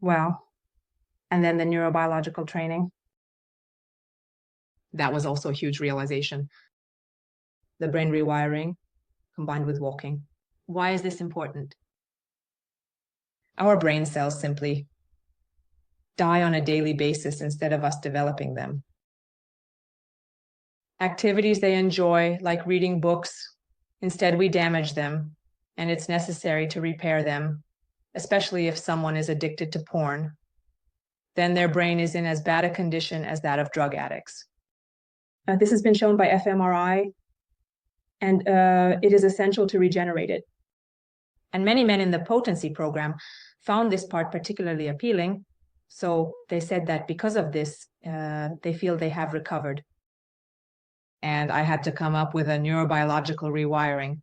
Well, and then the neurobiological training. That was also a huge realization. The brain rewiring combined with walking. Why is this important? Our brain cells simply die on a daily basis instead of us developing them. Activities they enjoy, like reading books, instead we damage them, and it's necessary to repair them, especially if someone is addicted to porn. Then their brain is in as bad a condition as that of drug addicts. This has been shown by fMRI, and it is essential to regenerate it. And many men in the Potency Program found this part particularly appealing, so they said that because of this, they feel they have recovered. And I had to come up with a neurobiological rewiring.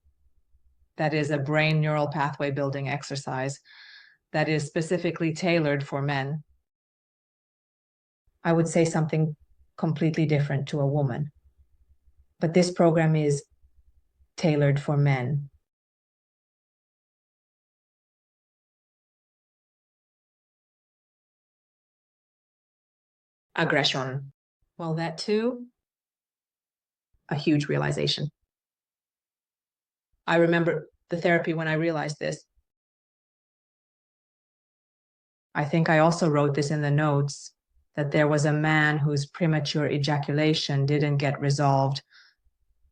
That is a brain neural pathway building exercise that is specifically tailored for men. I would say something completely different to a woman, but this program is tailored for men. Aggression. Well, that too, a huge realization. I remember the therapy when I realized this. I think I also wrote this in the notes, that there was a man whose premature ejaculation didn't get resolved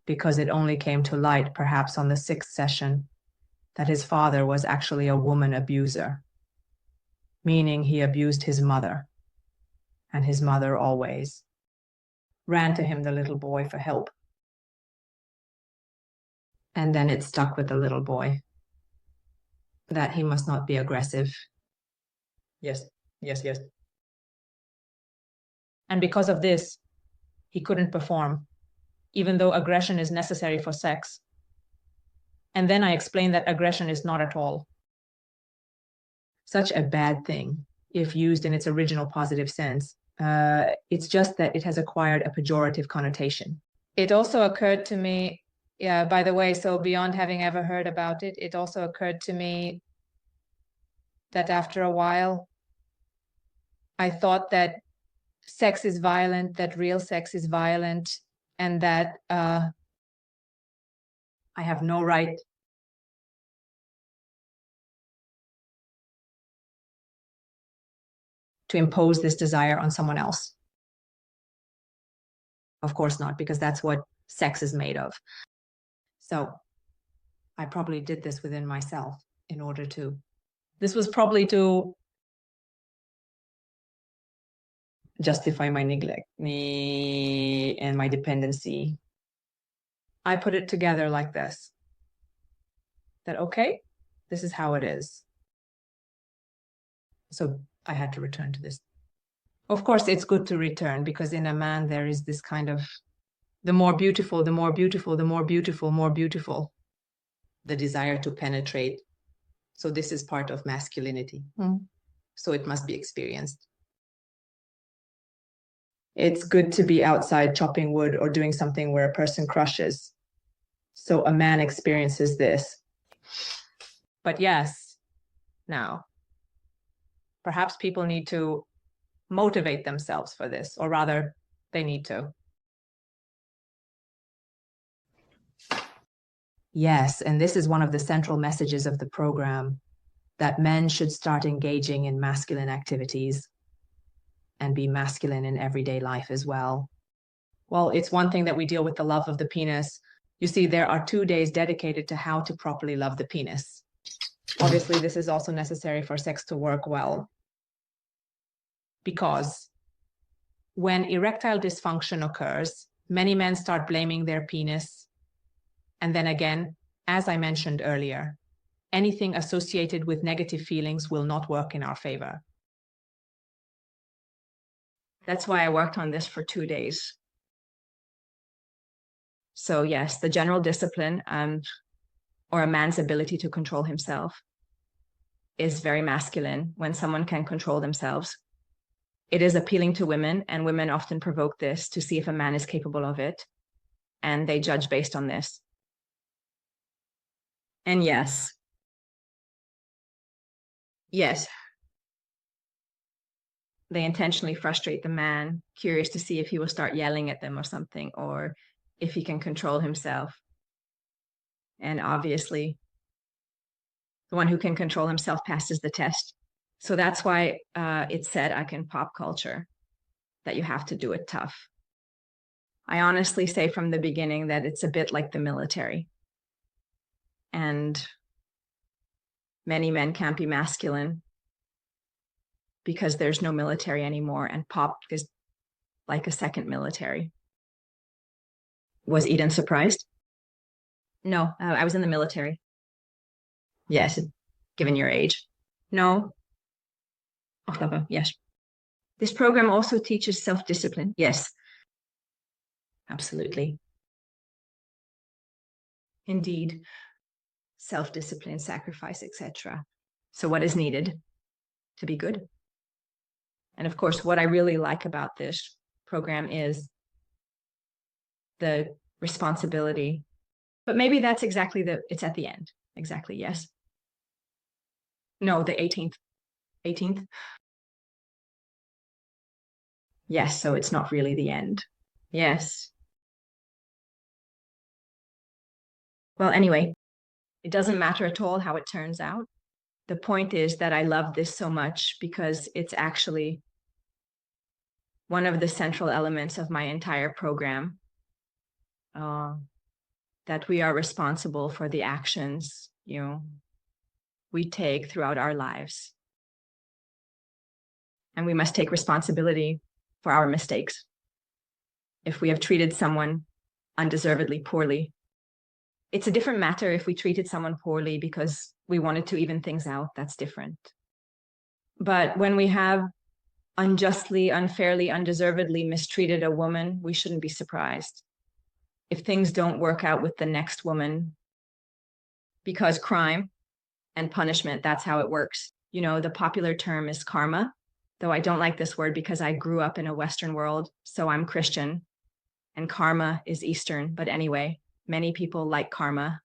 because it only came to light perhaps on the 6th session that his father was actually a woman abuser, meaning he abused his mother, and his mother always ran to him, the little boy, for help. And then it stuck with the little boy that he must not be aggressive. Yes, yes, yes. And because of this, he couldn't perform, even though aggression is necessary for sex. And then I explained that aggression is not at all such a bad thing if used in its original positive sense. It's just that it has acquired a pejorative connotation. It also occurred to me, yeah, by the way, so beyond having ever heard about it, it also occurred to me that after a while, I thought that sex is violent, that real sex is violent, and that I have no right to impose this desire on someone else. Of course not, because that's what sex is made of. So I probably did this within myself in order to, this was probably to justify my neglect and my dependency. I put it together like this, that, okay, this is how it is. So I had to return to this. Of course, it's good to return because in a man, there is this kind of, the more beautiful, the more beautiful, the more beautiful, more beautiful, the desire to penetrate. So this is part of masculinity. So it must be experienced. It's good to be outside chopping wood or doing something where a person crushes. So a man experiences this. But yes, now, perhaps people need to motivate themselves for this, or rather, they need to. Yes, and this is one of the central messages of the program, that men should start engaging in masculine activities and be masculine in everyday life as well. Well, it's one thing that we deal with the love of the penis. You see, there are 2 days dedicated to how to properly love the penis. Obviously, this is also necessary for sex to work well. Because when erectile dysfunction occurs, many men start blaming their penis. And then again, as I mentioned earlier, anything associated with negative feelings will not work in our favor. That's why I worked on this for 2 days. So yes, the general discipline or a man's ability to control himself is very masculine when someone can control themselves. It is appealing to women, and women often provoke this to see if a man is capable of it, and they judge based on this. And yes, they intentionally frustrate the man, curious to see if he will start yelling at them or something, or if he can control himself. And obviously, the one who can control himself passes the test. So that's why it's said, like in pop culture, that you have to do it tough. I honestly say from the beginning that it's a bit like the military. And many men can't be masculine because there's no military anymore, and pop is like a second military. Was Eden surprised? No, I was in the military. Yes, given your age. No. Oh, yes. This program also teaches self-discipline. Yes, absolutely. Indeed. Self-discipline, sacrifice, etc. So what is needed to be good? And of course, what I really like about this program is the responsibility. But maybe that's exactly it's at the end. Exactly, yes. No, the 18th. 18th? Yes, so it's not really the end. Yes. Well, anyway, it doesn't matter at all how it turns out. The point is that I love this so much because it's actually one of the central elements of my entire program, that we are responsible for the actions, we take throughout our lives. And we must take responsibility for our mistakes. If we have treated someone undeservedly poorly, it's a different matter if we treated someone poorly because we wanted to even things out. That's different. But when we have unjustly, unfairly, undeservedly mistreated a woman, we shouldn't be surprised if things don't work out with the next woman, because crime and punishment, that's how it works. The popular term is karma, though I don't like this word because I grew up in a Western world, so I'm Christian, and karma is Eastern. But anyway, many people like karma,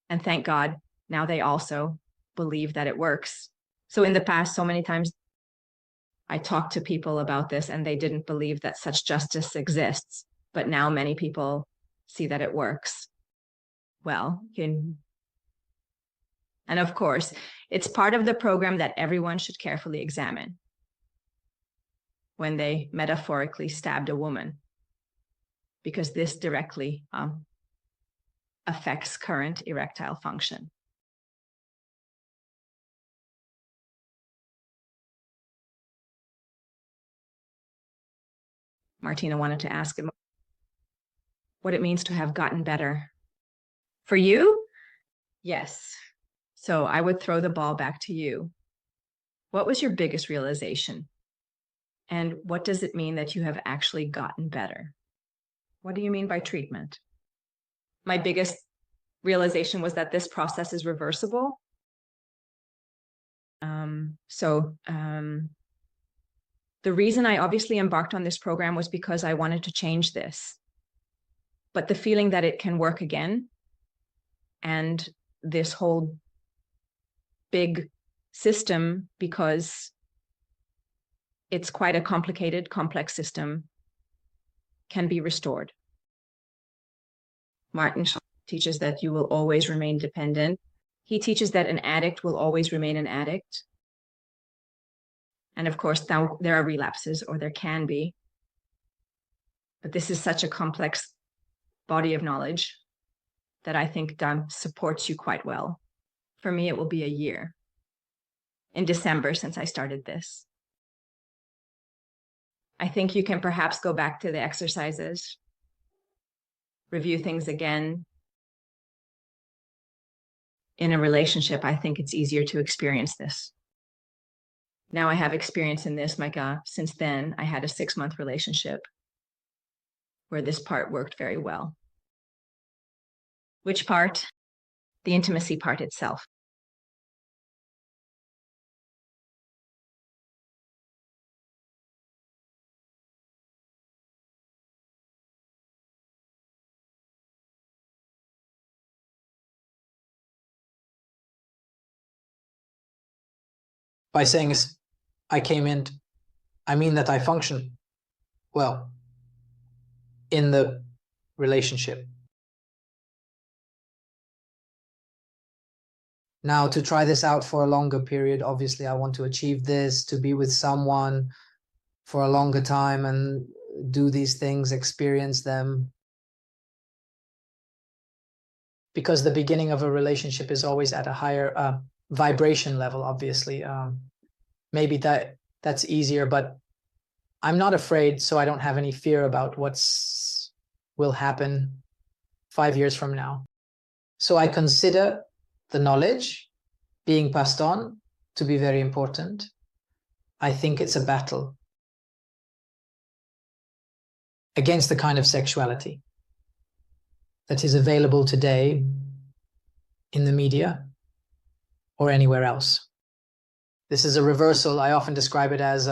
and thank God, now they also believe that it works. So in the past, so many times I talked to people about this and they didn't believe that such justice exists, but now many people see that it works. Well, and of course, it's part of the program that everyone should carefully examine when they metaphorically stabbed a woman, because this directly affects current erectile function. Martina wanted to ask him what it means to have gotten better. For you? Yes. So I would throw the ball back to you. What was your biggest realization? And what does it mean that you have actually gotten better? What do you mean by treatment? My biggest realization was that this process is reversible. The reason I obviously embarked on this program was because I wanted to change this. But the feeling that it can work again, and this whole big system, because it's quite a complicated, complex system, can be restored. Martin teaches that you will always remain dependent. He teaches that an addict will always remain an addict. And of course, now there are relapses, or there can be. But this is such a complex body of knowledge that I think supports you quite well. For me, it will be a year in December since I started this. I think you can perhaps go back to the exercises, review things again. In a relationship, I think it's easier to experience this. Now I have experience in this, Micah. Since then, I had a 6-month relationship where this part worked very well. Which part? The intimacy part itself. By saying I came in I mean that I function well in the relationship. Now, to try this out for a longer period, obviously I want to achieve this, to be with someone for a longer time and do these things, experience them. Because the beginning of a relationship is always at a higher vibration level, obviously. Maybe that's easier, but I'm not afraid, so I don't have any fear about will happen 5 years from now. So I consider the knowledge being passed on to be very important. I think it's a battle against the kind of sexuality that is available today in the media or anywhere else. This is a reversal. I often describe it as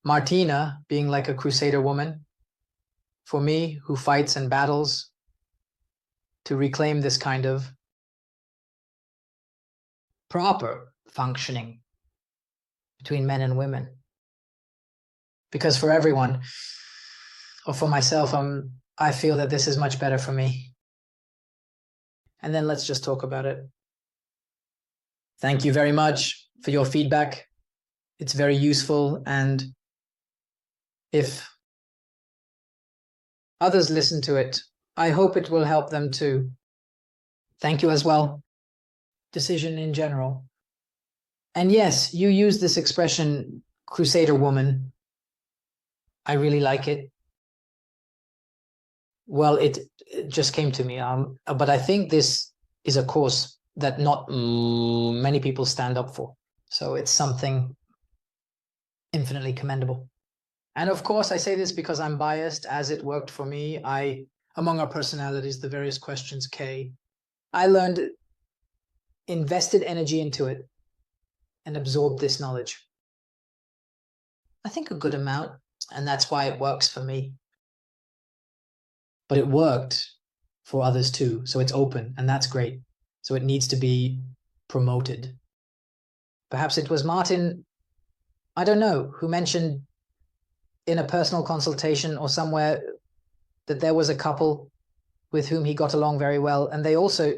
Martina being like a crusader woman, for me, who fights and battles to reclaim this kind of proper functioning between men and women. Because for everyone, or for myself, I feel that this is much better for me. And then let's just talk about it. Thank you very much for your feedback. It's very useful, and if others listen to it, I hope it will help them too. Thank you as well. Decision in general. And yes, you use this expression, crusader woman. I really like it. Well, it just came to me. But I think this is a cause that not many people stand up for. So it's something infinitely commendable. And of course, I say this because I'm biased, as it worked for me. Among our personalities, the various questions K, I learned, invested energy into it, and absorbed this knowledge. I think a good amount, and that's why it works for me. But it worked for others too, so it's open, and that's great. So it needs to be promoted. Perhaps it was Martin, I don't know, who mentioned in a personal consultation or somewhere that there was a couple with whom he got along very well, and they also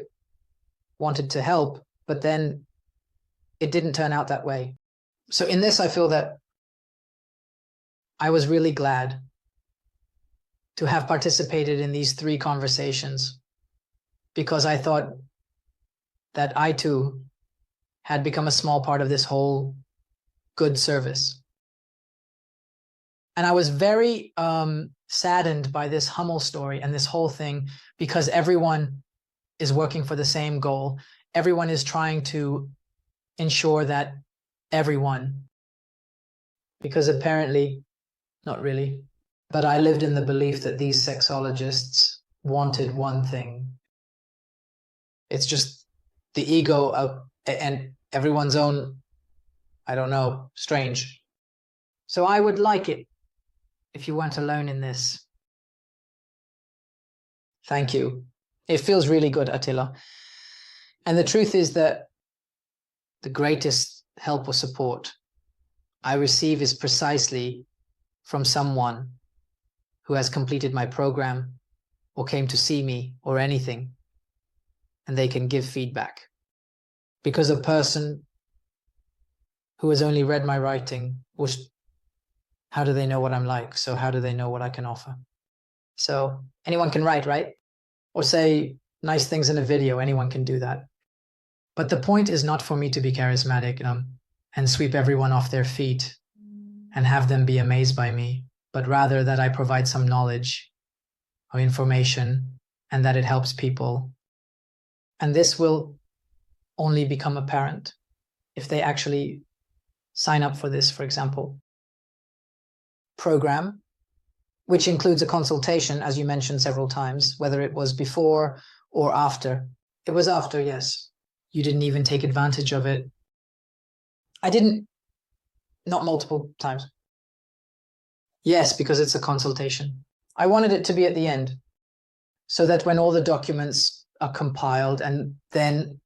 wanted to help, but then it didn't turn out that way. So in this, I feel that I was really glad to have participated in these 3 conversations, because I thought that I too had become a small part of this whole good service. And I was very saddened by this Hummel story and this whole thing, because everyone is working for the same goal. Everyone is trying to ensure that everyone, because apparently, not really, but I lived in the belief that these sexologists wanted one thing. It's just the ego and everyone's own, I don't know, strange. So I would like it if you weren't alone in this. Thank you. It feels really good, Attila. And the truth is that the greatest help or support I receive is precisely from someone who has completed my program or came to see me or anything, and they can give feedback. Because a person who has only read my writing, how do they know what I'm like? So how do they know what I can offer? So anyone can write, right? Or say nice things in a video. Anyone can do that. But the point is not for me to be charismatic and sweep everyone off their feet and have them be amazed by me, but rather that I provide some knowledge or information and that it helps people. And this will only become apparent if they actually sign up for this, for example, program, which includes a consultation, as you mentioned several times, whether it was before or after. It was after, yes. You didn't even take advantage of it. I didn't, not multiple times. Yes, because it's a consultation. I wanted it to be at the end, so that when all the documents are compiled and then,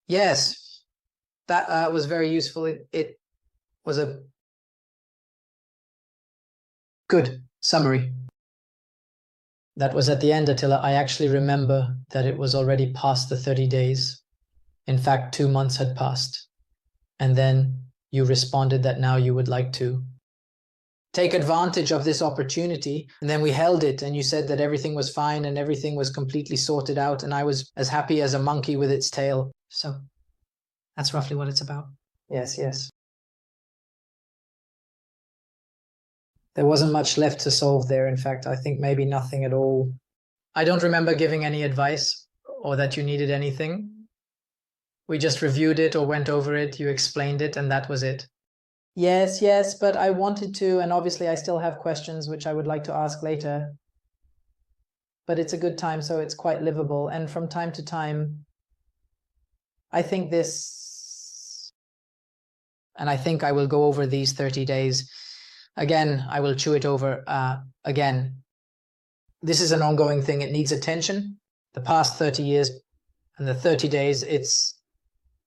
yes, that was very useful. It was a good summary. That was at the end, Attila. I actually remember that it was already past the 30 days. In fact, 2 months had passed. And then you responded that now you would like to take advantage of this opportunity. And then we held it, and you said that everything was fine and everything was completely sorted out. And I was as happy as a monkey with its tail. So that's roughly what it's about. Yes, yes. There wasn't much left to solve there. In fact, I think maybe nothing at all. I don't remember giving any advice or that you needed anything. We just reviewed it or went over it. You explained it, and that was it. Yes, yes, but I wanted to, and obviously I still have questions which I would like to ask later. But it's a good time, so it's quite livable. And from time to time, I think this, and I think I will go over these 30 days. Again, I will chew it over again. This is an ongoing thing. It needs attention. The past 30 years and the 30 days, it's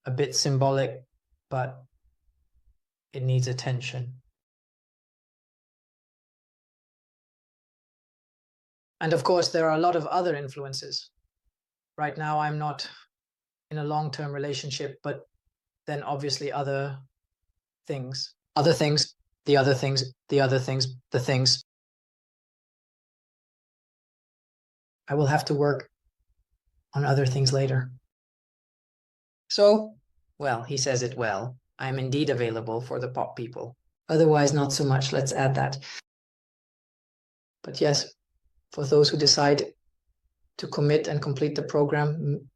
a bit symbolic, but it needs attention. And of course, there are a lot of other influences. Right now, I'm not in a long-term relationship, but then obviously other things, the other things, the things. I will have to work on other things later. So, well, he says it well. I am indeed available for the PoP people. Otherwise, not so much. Let's add that. But yes, for those who decide to commit and complete the program,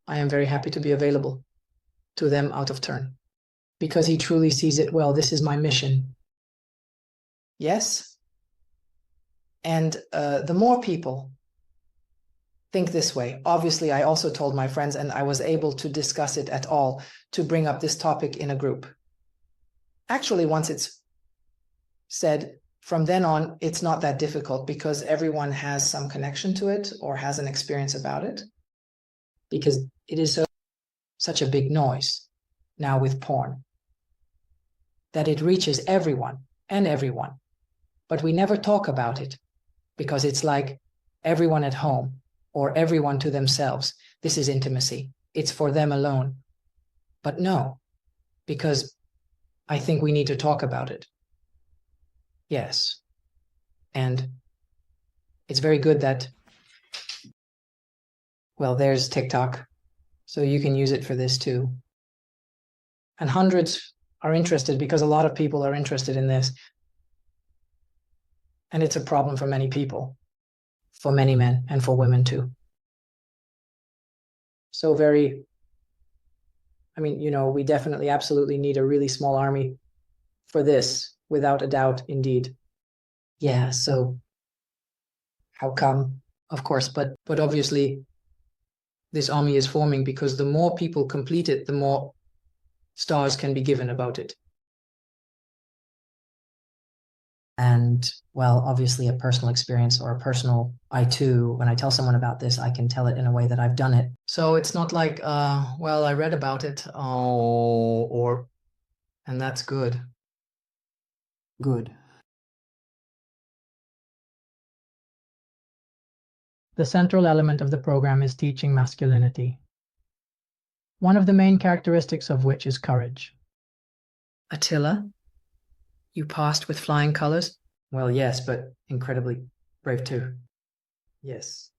I am very happy to be available to them out of turn. Because he truly sees it well. This is my mission. Yes? And the more people think this way, obviously I also told my friends, and I was able to discuss it at all, to bring up this topic in a group. Actually, once it's said, from then on, it's not that difficult because everyone has some connection to it or has an experience about it. Because it is such a big noise now with porn that it reaches everyone and everyone. But we never talk about it because it's like everyone at home or everyone to themselves. This is intimacy. It's for them alone. But no, because I think we need to talk about it. Yes. And it's very good that, well, there's TikTok, so you can use it for this too. And hundreds are interested because a lot of people are interested in this. And it's a problem for many people, for many men and for women too. So we definitely absolutely need a really small army for this, without a doubt, indeed. Yeah, so how come? Of course, but obviously this army is forming because the more people complete it, the more stars can be given about it. And, well, obviously a personal experience or a personal, I too, when I tell someone about this, I can tell it in a way that I've done it. So it's not like, well, I read about it, and that's good. Good. The central element of the program is teaching masculinity, one of the main characteristics of which is courage. Attila, you passed with flying colors? Well, yes, but incredibly brave too. Yes,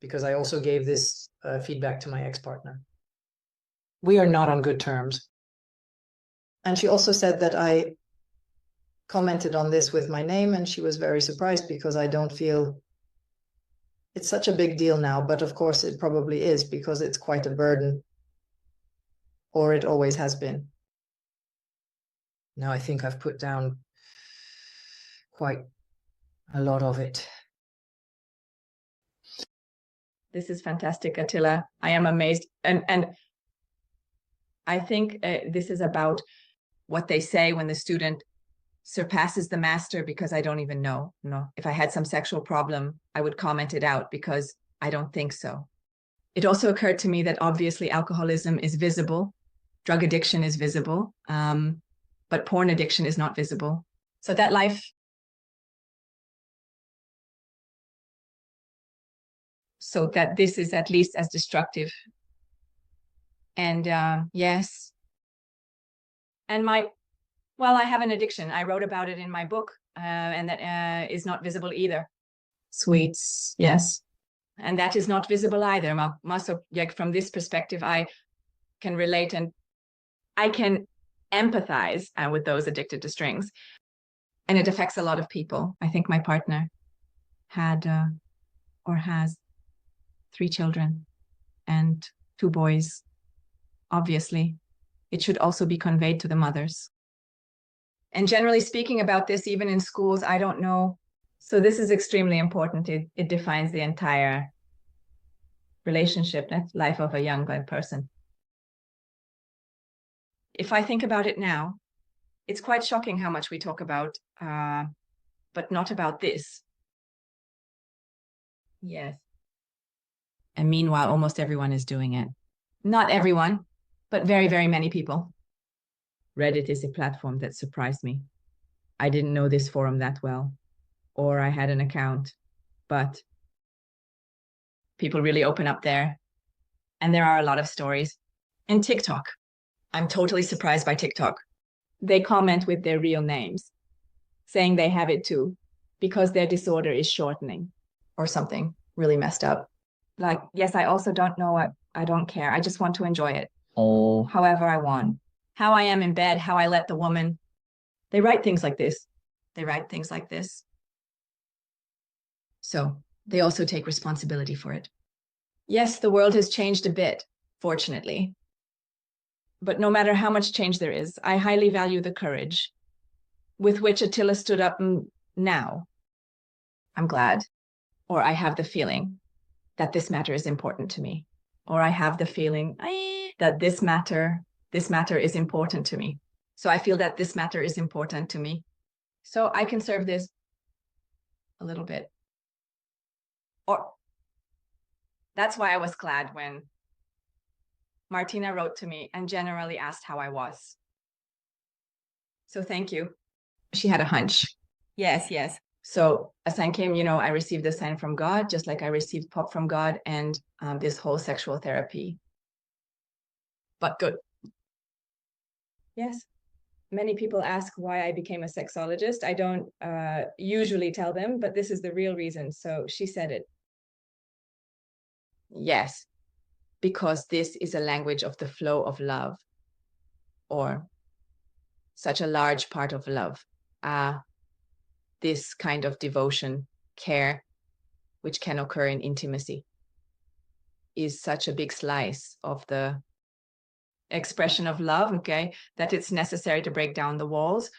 because I also gave this feedback to my ex-partner. We are not on good terms. And she also said that I commented on this with my name, and she was very surprised because I don't feel it's such a big deal now, but of course it probably is because it's quite a burden, or it always has been. Now I think I've put down quite a lot of it. This is fantastic, Attila. I am amazed. And I think this is about what they say when the student surpasses the master, because I don't even know. If I had some sexual problem, I would comment it out because I don't think so. It also occurred to me that obviously alcoholism is visible. Drug addiction is visible. but porn addiction is not visible. So that life, so that this is at least as destructive. And yes. And well, I have an addiction. I wrote about it in my book, and that is not visible either. Sweets, yes. And that is not visible either. From this perspective, I can relate and I can empathize with those addicted to strings. And it affects a lot of people. I think my partner had or has 3 children and 2 boys. Obviously, it should also be conveyed to the mothers. And generally speaking about this, even in schools, I don't know. So this is extremely important. It defines the entire relationship, life of a young person. If I think about it now, it's quite shocking how much we talk about, but not about this. Yes. And meanwhile, almost everyone is doing it. Not everyone, but very, very many people. Reddit is a platform that surprised me. I didn't know this forum that well, or I had an account, but people really open up there. And there are a lot of stories. And TikTok. I'm totally surprised by TikTok. They comment with their real names, saying they have it too, because their disorder is shortening or something really messed up. Like, yes, I also don't know what, I don't care. I just want to enjoy it. Oh, however I want. How I am in bed, how I let the woman. They write things like this. They write things like this. So they also take responsibility for it. Yes, the world has changed a bit, fortunately. But no matter how much change there is, I highly value the courage with which Attila stood up now. I'm glad. Or I have the feeling that this matter is important to me. Or I have the feeling that this matter is important to me. So I feel that this matter is important to me. So I can serve this a little bit. Or that's why I was glad when Martina wrote to me and generally asked how I was. So thank you. She had a hunch. Yes, yes. So a sign came, I received a sign from God, just like I received PoP from God and this whole sexual therapy. But good. Yes. Many people ask why I became a sexologist. I don't usually tell them, but this is the real reason. So she said it. Yes, because this is a language of the flow of love, or such a large part of love. This kind of devotion, care, which can occur in intimacy, is such a big slice of the expression of love, okay, that it's necessary to break down the walls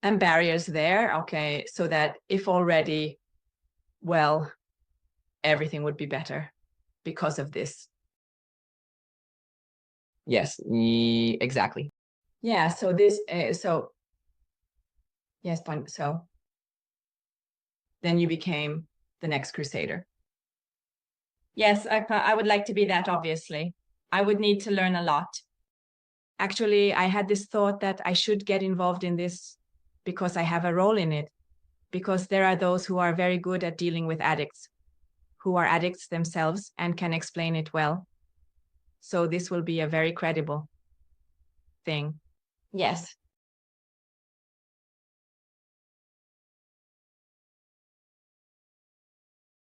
and barriers there, okay, so that if already, well, everything would be better because of this. Yes, exactly. Yeah, so this, yes, so then you became the next crusader. Yes, I would like to be that, obviously. I would need to learn a lot. Actually, I had this thought that I should get involved in this because I have a role in it, because there are those who are very good at dealing with addicts, who are addicts themselves and can explain it well. So this will be a very credible thing. Yes.